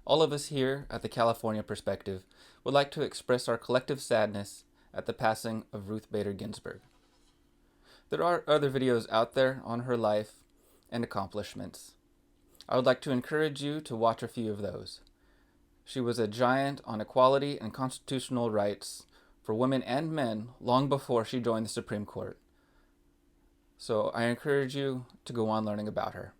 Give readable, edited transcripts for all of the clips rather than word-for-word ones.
All of us here at the California Perspective would like to express our collective sadness at the passing of Ruth Bader Ginsburg. There are other videos out there on her life and accomplishments. I would like to encourage you to watch a few of those. She was a giant on equality and constitutional rights for women and men long before she joined the Supreme Court. So I encourage you to go on learning about her.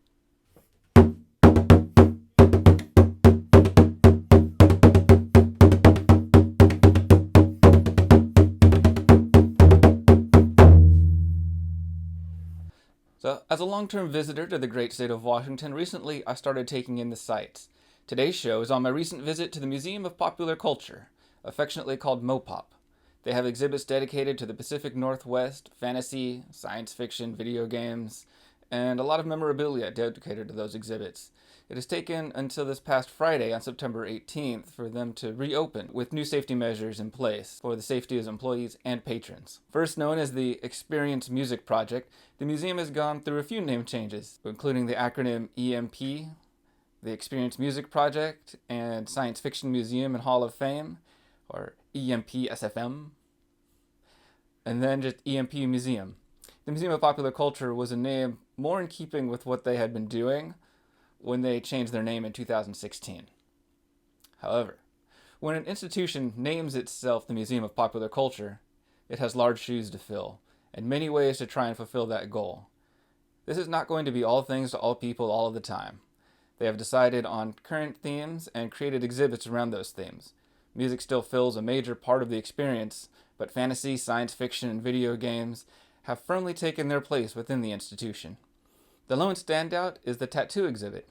So, as a long-term visitor to the great state of Washington, recently I started taking in the sights. Today's show is on my recent visit to the Museum of Popular Culture, affectionately called MoPop. They have exhibits dedicated to the Pacific Northwest, fantasy, science fiction, video games, and a lot of memorabilia dedicated to those exhibits. It has taken until this past Friday on September 18th for them to reopen with new safety measures in place for the safety of employees and patrons. First known as the Experience Music Project, the museum has gone through a few name changes, including the acronym EMP, the Experience Music Project, and Science Fiction Museum and Hall of Fame, or EMP-SFM, and then just EMP Museum. The Museum of Popular Culture was a name more in keeping with what they had been doing when they changed their name in 2016. However, when an institution names itself the Museum of Popular Culture, it has large shoes to fill, and many ways to try and fulfill that goal. This is not going to be all things to all people all of the time. They have decided on current themes and created exhibits around those themes. Music still fills a major part of the experience, but fantasy, science fiction, and video games have firmly taken their place within the institution. The lone standout is the tattoo exhibit,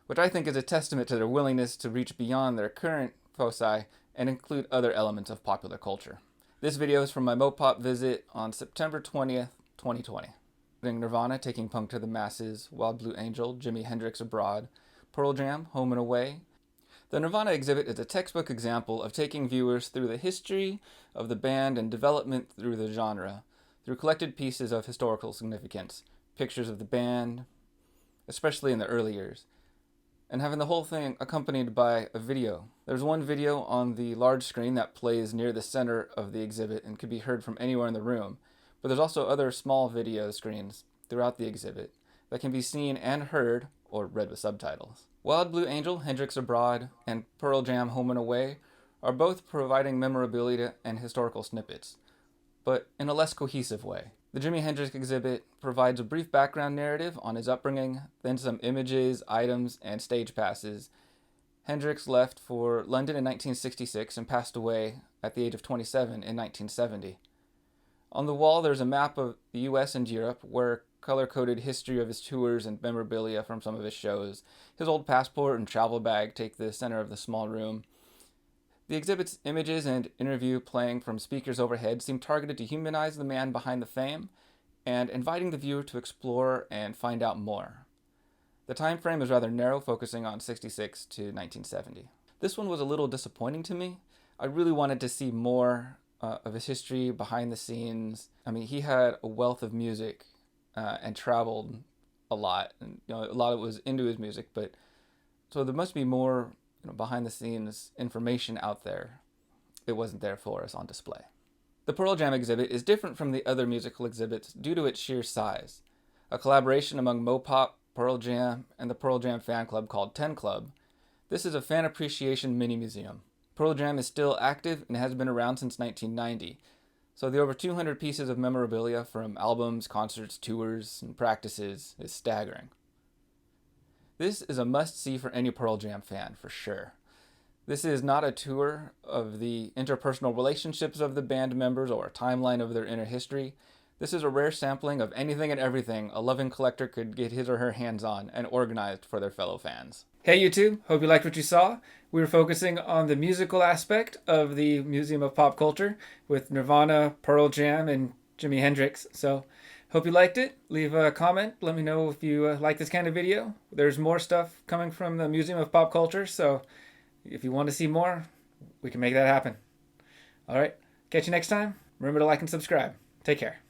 which I think is a testament to their willingness to reach beyond their current foci and include other elements of popular culture. This video is from my MoPop visit on September 20th, 2020. Nirvana, Taking Punk to the Masses, Wild Blue Angel, Jimi, Hendrix Abroad, Pearl Jam, Home and Away. The Nirvana exhibit is a textbook example of taking viewers through the history of the band and development through the genre, through collected pieces of historical significance, pictures of the band, especially in the early years, and having the whole thing accompanied by a video. There's one video on the large screen that plays near the center of the exhibit and can be heard from anywhere in the room, but there's also other small video screens throughout the exhibit that can be seen and heard or read with subtitles. Wild Blue Angel, Hendrix Abroad, and Pearl Jam, Home and Away are both providing memorabilia and historical snippets, but in a less cohesive way. The Jimi Hendrix exhibit provides a brief background narrative on his upbringing, then some images, items, and stage passes. Hendrix left for London in 1966 and passed away at the age of 27 in 1970. On the wall, there's a map of the US and Europe where color-coded history of his tours and memorabilia from some of his shows. His old passport and travel bag take the center of the small room. The exhibit's images and interview playing from speakers overhead seem targeted to humanize the man behind the fame and inviting the viewer to explore and find out more. The time frame is rather narrow, focusing on 66 to 1970. This one was a little disappointing to me. I really wanted to see more of his history behind the scenes. I mean, he had a wealth of music and traveled a lot, and a lot of it was into his music, but so there must be more behind the scenes information out there. It wasn't there for us on display. The Pearl Jam exhibit is different from the other musical exhibits due to its sheer size. A collaboration among MoPop, Pearl Jam, and the Pearl Jam fan club called 10 Club, this is a fan appreciation mini-museum. Pearl Jam is still active and has been around since 1990, so the over 200 pieces of memorabilia from albums, concerts, tours, and practices is staggering. This is a must-see for any Pearl Jam fan, for sure. This is not a tour of the interpersonal relationships of the band members or a timeline of their inner history. This is a rare sampling of anything and everything a loving collector could get his or her hands on and organized for their fellow fans. Hey YouTube, hope you liked what you saw. We were focusing on the musical aspect of the Museum of Pop Culture with Nirvana, Pearl Jam, and Jimi Hendrix. So, hope you liked it. Leave a comment. Let me know if you like this kind of video. There's more stuff coming from the Museum of Pop Culture, so if you want to see more, we can make that happen. All right, catch you next time. Remember to like and subscribe. Take care.